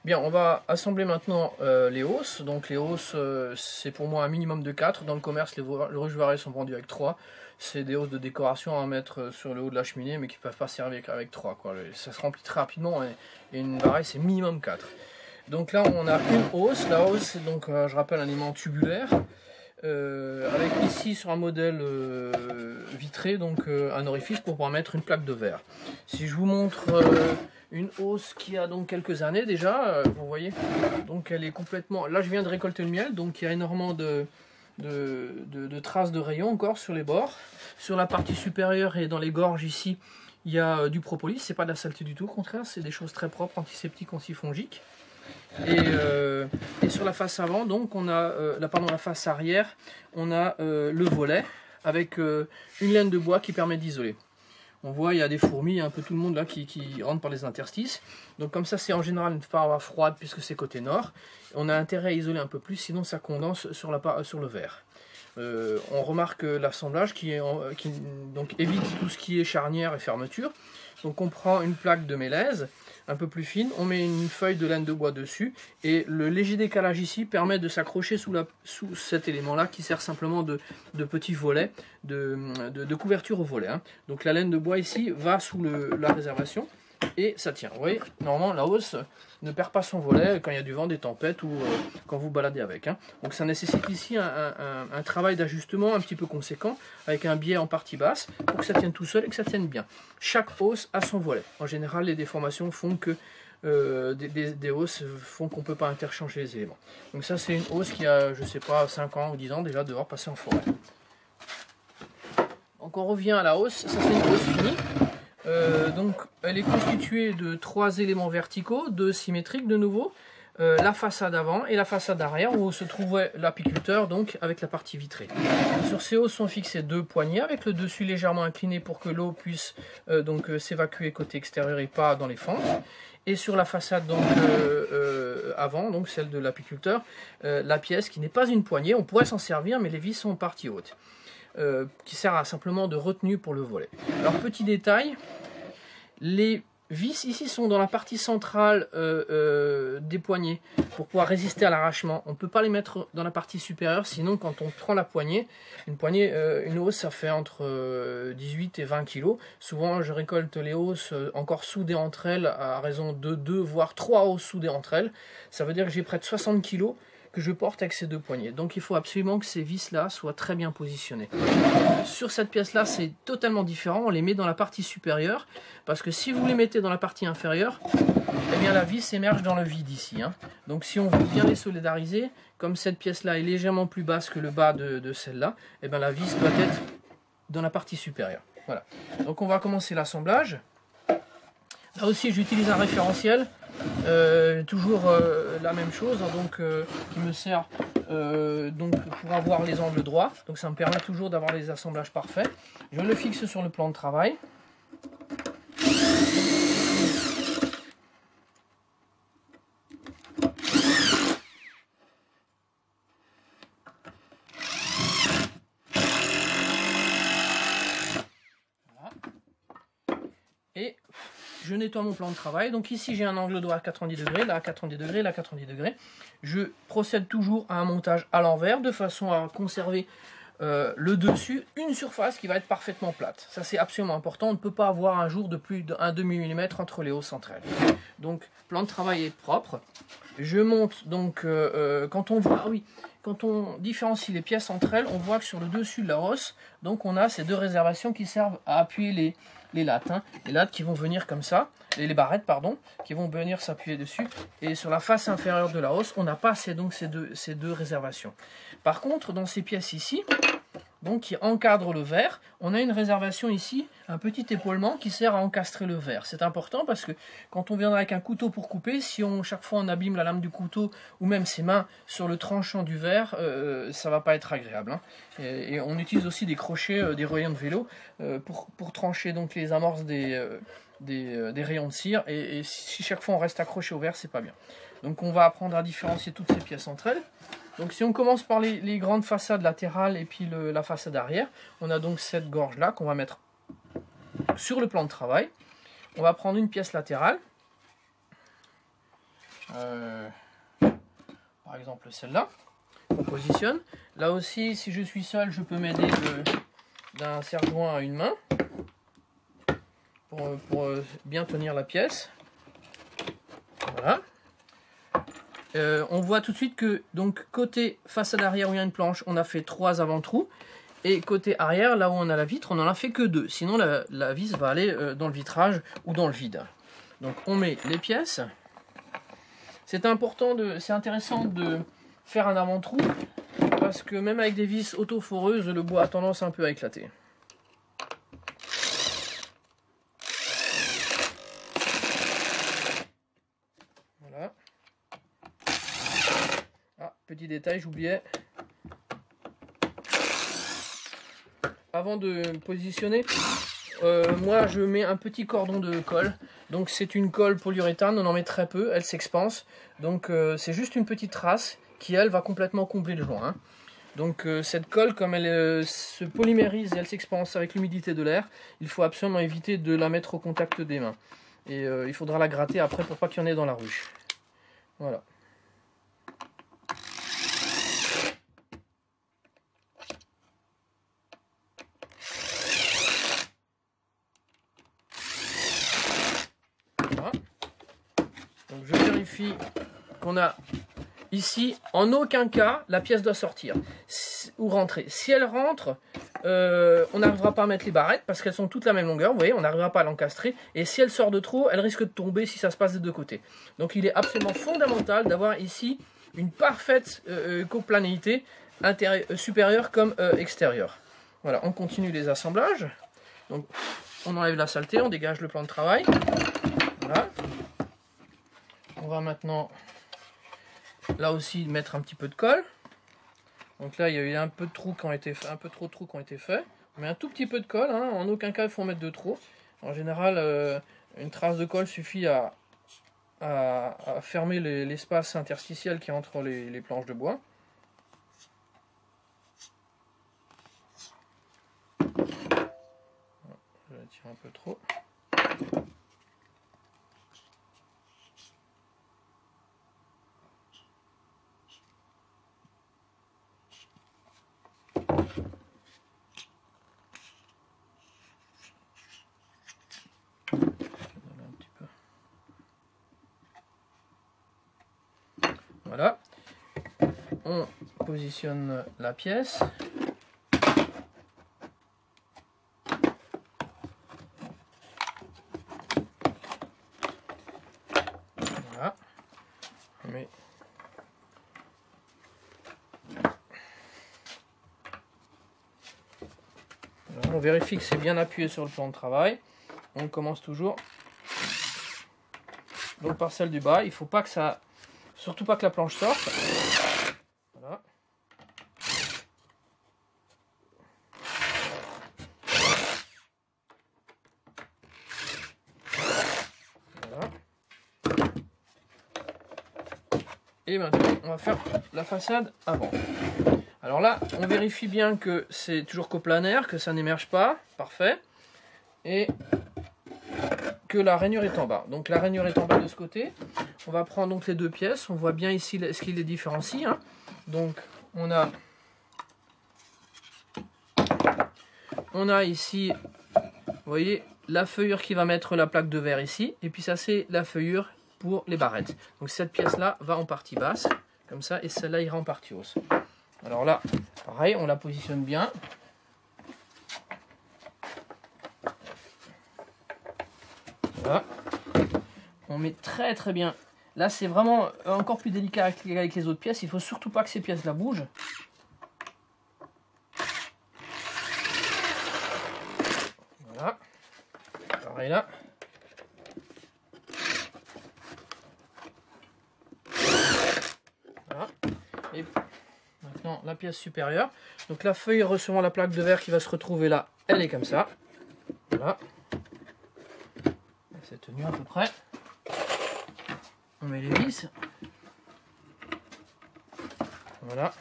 Bien, on va assembler maintenant les hausses. Donc les hausses, c'est pour moi un minimum de 4. Dans le commerce, les ruches varées sont vendues avec 3. C'est des hausses de décoration à mettre sur le haut de la cheminée, mais qui ne peuvent pas servir avec 3, quoi. Ça se remplit très rapidement et une varée, c'est minimum 4. Donc là, on a une hausse. La hausse, c'est donc, je rappelle, un aimant tubulaire. Avec ici sur un modèle vitré, donc un orifice pour pouvoir mettre une plaque de verre. Si je vous montre une hausse qui a donc quelques années déjà, vous voyez, donc elle est complètement... Là je viens de récolter le miel, donc il y a énormément de traces de rayons encore sur les bords. Sur la partie supérieure et dans les gorges ici, il y a du propolis, c'est pas de la saleté du tout, au contraire, c'est des choses très propres, antiseptiques, antifongiques. Et sur la face avant, donc on a la face arrière, on a le volet avec une laine de bois qui permet d'isoler. On voit il y a des fourmis, un peu tout le monde là qui rentre par les interstices. Donc comme ça c'est en général une paroi froide puisque c'est côté nord. On a intérêt à isoler un peu plus, sinon ça condense sur le verre. On remarque l'assemblage qui donc évite tout ce qui est charnière et fermeture. Donc on prend une plaque de mélèze un peu plus fine, on met une feuille de laine de bois dessus et le léger décalage ici permet de s'accrocher sous cet élément là qui sert simplement de petit volet, de couverture au volet. Donc la laine de bois ici va sous la réservation et ça tient. Vous voyez, normalement la hausse ne perd pas son volet quand il y a du vent, des tempêtes ou quand vous baladez avec. Donc ça nécessite ici un travail d'ajustement un petit peu conséquent avec un biais en partie basse pour que ça tienne tout seul et que ça tienne bien. Chaque hausse a son volet. En général, les déformations font que des hausses font qu'on ne peut pas interchanger les éléments. Donc ça c'est une hausse qui a, je sais pas, 5 ans ou 10 ans déjà dehors passé en forêt. Donc on revient à la hausse, ça c'est une hausse finie. Donc elle est constituée de 3 éléments verticaux, 2 symétriques de nouveau, la façade avant et la façade arrière où se trouvait l'apiculteur, donc avec la partie vitrée. Sur ces hausses sont fixés 2 poignées avec le dessus légèrement incliné pour que l'eau puisse s'évacuer côté extérieur et pas dans les fentes. Et sur la façade donc avant, donc celle de l'apiculteur, la pièce qui n'est pas une poignée, on pourrait s'en servir mais les vis sont en partie haute. Qui sert simplement de retenue pour le volet. Alors petit détail, les vis ici sont dans la partie centrale des poignées pour pouvoir résister à l'arrachement. On ne peut pas les mettre dans la partie supérieure, sinon quand on prend la poignée, une hausse ça fait entre 18 et 20 kg. Souvent je récolte les hausses encore soudées entre elles à raison de 2 voire 3 hausses soudées entre elles. Ça veut dire que j'ai près de 60 kg que je porte avec ces 2 poignées. Donc il faut absolument que ces vis là soient très bien positionnées. Sur cette pièce là c'est totalement différent, on les met dans la partie supérieure parce que si vous les mettez dans la partie inférieure, eh bien la vis émerge dans le vide ici. Donc si on veut bien les solidariser, comme cette pièce là est légèrement plus basse que le bas de celle-là, eh bien la vis doit être dans la partie supérieure. Voilà. Donc on va commencer l'assemblage. Là aussi j'utilise un référentiel. Toujours la même chose, donc qui me sert donc pour avoir les angles droits, donc ça me permet toujours d'avoir les assemblages parfaits. Je le fixe sur le plan de travail. Voilà. Et je nettoie mon plan de travail. Donc ici j'ai un angle droit à 90 degrés, là à 90 degrés, là à 90 degrés. Je procède toujours à un montage à l'envers de façon à conserver le dessus, une surface qui va être parfaitement plate. Ça c'est absolument important, on ne peut pas avoir un jour de plus d'un demi-mm entre les hausses entre elles. Donc plan de travail est propre. Je monte donc quand on voit, quand on différencie les pièces entre elles, on voit que sur le dessus de la hausse, donc on a ces 2 réservations qui servent à appuyer les lattes. Les lattes qui vont venir comme ça, les barrettes pardon, qui vont venir s'appuyer dessus. Et sur la face inférieure de la hausse, on n'a pas ces deux réservations. Par contre, dans ces pièces ici, donc qui encadrent le verre, on a une réservation ici, un petit épaulement qui sert à encastrer le verre. C'est important parce que quand on viendra avec un couteau pour couper, si chaque fois on abîme la lame du couteau ou même ses mains sur le tranchant du verre, ça va pas être agréable. Et on utilise aussi des crochets, des rayons de vélo pour trancher donc les amorces des rayons de cire. Et si chaque fois on reste accroché au verre, c'est pas bien. Donc on va apprendre à différencier toutes ces pièces entre elles. Donc si on commence par les grandes façades latérales et puis la façade arrière, on a donc cette gorge là qu'on va mettre sur le plan de travail. On va prendre une pièce latérale. Par exemple celle-là, on positionne. Là aussi, si je suis seul, je peux m'aider d'un serre-joint à une main pour bien tenir la pièce. Voilà. On voit tout de suite que donc côté façade arrière où il y a une planche, on a fait 3 avant-trous. Et côté arrière, là où on a la vitre, on n'en a fait que 2. Sinon, la vis va aller dans le vitrage ou dans le vide. Donc, on met les pièces. C'est intéressant de faire un avant-trou parce que même avec des vis auto-foreuses, le bois a tendance un peu à éclater. Voilà. Ah, petit détail, j'oubliais. Avant de positionner, moi je mets un petit cordon de colle. Donc c'est une colle polyuréthane, on en met très peu, elle s'expanse. Donc c'est juste une petite trace qui elle va complètement combler le joint. Hein. Donc cette colle, comme elle se polymérise et elle s'expanse avec l'humidité de l'air, il faut absolument éviter de la mettre au contact des mains. Et il faudra la gratter après pour pas qu'il y en ait dans la ruche. Voilà. Donc je vérifie qu'on a ici, en aucun cas, la pièce doit sortir ou rentrer. Si elle rentre, on n'arrivera pas à mettre les barrettes parce qu'elles sont toutes la même longueur, vous voyez, on n'arrivera pas à l'encastrer. Et si elle sort de trop, elle risque de tomber si ça se passe des deux côtés. Donc il est absolument fondamental d'avoir ici une parfaite coplanéité supérieure comme extérieure. Voilà, on continue les assemblages. Donc on enlève la saleté, on dégage le plan de travail. Voilà. On va maintenant, là aussi, mettre un petit peu de colle. Donc là, il y a eu un peu de trous qui ont été faits, un peu trop de trous qui ont été faits. On met un tout petit peu de colle, hein. En aucun cas il faut en mettre de trop. En général, une trace de colle suffit à fermer l'espace interstitiel qui est entre les planches de bois. Je la tire un peu trop. Voilà, on positionne la pièce. Voilà, mais on vérifie que c'est bien appuyé sur le plan de travail. On commence toujours donc par celle du bas. Il faut pas que ça, surtout pas que la planche sorte. Voilà. Voilà. Et maintenant, on va faire la façade avant. Alors là, on vérifie bien que c'est toujours coplanaire, que ça n'émerge pas, parfait, et que la rainure est en bas. Donc la rainure est en bas de ce côté. On va prendre donc les deux pièces. On voit bien ici ce qui les différencie. Hein. Donc on a ici, vous voyez, la feuillure qui va mettre la plaque de verre ici, et puis ça c'est la feuillure pour les barrettes. Donc cette pièce là va en partie basse, comme ça, et celle-là ira en partie hausse. Alors là, pareil, on la positionne bien. Voilà. On met très très bien. Là, c'est vraiment encore plus délicat avec les autres pièces. Il ne faut surtout pas que ces pièces-là bougent. Voilà. Pareil là. Voilà. Et maintenant, la pièce supérieure. Donc la feuille recevant la plaque de verre qui va se retrouver là, elle est comme ça. Voilà. C'est tenu à peu près. On met les vis. Voilà.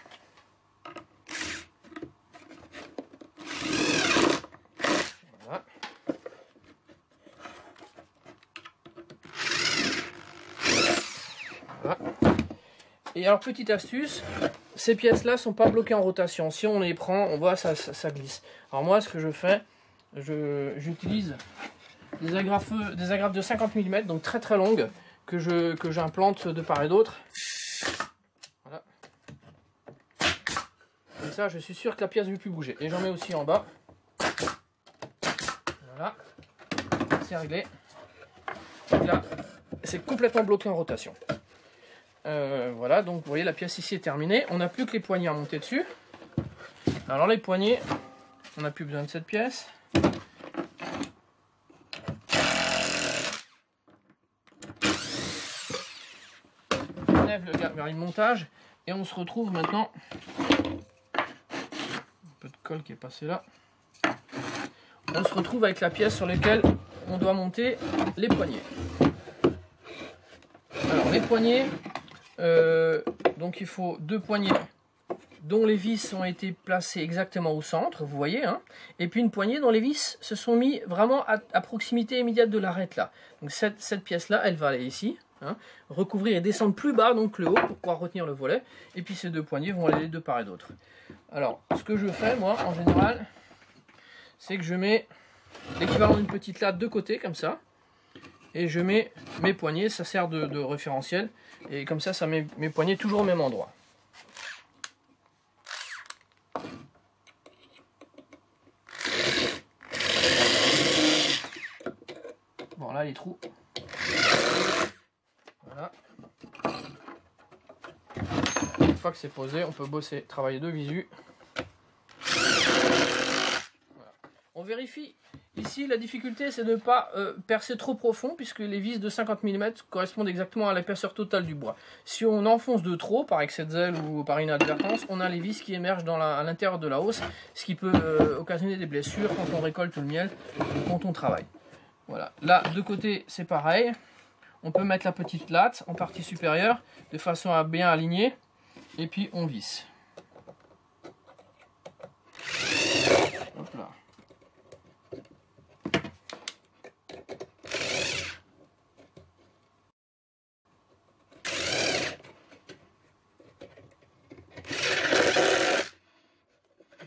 Voilà. Voilà. Et alors, petite astuce, ces pièces-là sont pas bloquées en rotation. Si on les prend, on voit ça glisse. Alors moi, ce que je fais, j'utilise des agrafes de 50 mm, donc très très longues, que j'implante de part et d'autre. Voilà. Comme ça, je suis sûr que la pièce ne veut plus bouger. Et j'en mets aussi en bas. Voilà. C'est réglé. Donc là, c'est complètement bloqué en rotation. Voilà, donc vous voyez, la pièce ici est terminée. On n'a plus que les poignées à monter dessus. Alors les poignées, on n'a plus besoin de cette pièce. On enlève le gabarit de montage et on se retrouve maintenant. Un peu de colle qui est passé là. On se retrouve avec la pièce sur laquelle on doit monter les poignées. Alors les poignées, donc il faut 2 poignées dont les vis ont été placées exactement au centre, vous voyez, hein, et puis une poignée dont les vis se sont mis vraiment à proximité immédiate de l'arête là. Donc cette pièce là, elle va aller ici, hein, recouvrir et descendre plus bas, donc le haut, pour pouvoir retenir le volet, et puis ces 2 poignées vont aller de part et d'autre. Alors ce que je fais moi en général, c'est que je mets l'équivalent d'une petite latte de côté comme ça, et je mets mes poignées, ça sert de référentiel, et comme ça met mes poignées toujours au même endroit. Bon là les trous, voilà. Une fois que c'est posé, on peut bosser, travailler de visu. Voilà. On vérifie. Ici, la difficulté, c'est de ne pas percer trop profond, puisque les vis de 50 mm correspondent exactement à l'épaisseur totale du bois. Si on enfonce de trop, par excès de zèle ou par inadvertance, on a les vis qui émergent à l'intérieur de la hausse, ce qui peut occasionner des blessures quand on récolte le miel ou quand on travaille. Voilà. Là, de côté, c'est pareil. On peut mettre la petite latte en partie supérieure, de façon à bien aligner, et puis on visse. Hop là.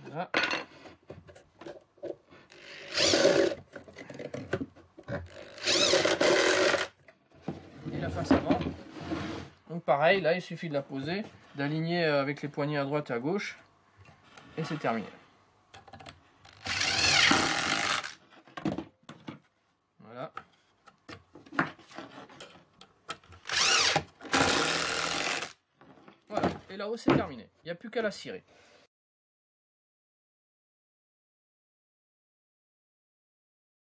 Voilà. Et la face avant. Donc pareil, là il suffit de la poser, d'aligner avec les poignées à droite et à gauche, et c'est terminé. Voilà. Voilà, et là-haut c'est terminé, il n'y a plus qu'à la cirer.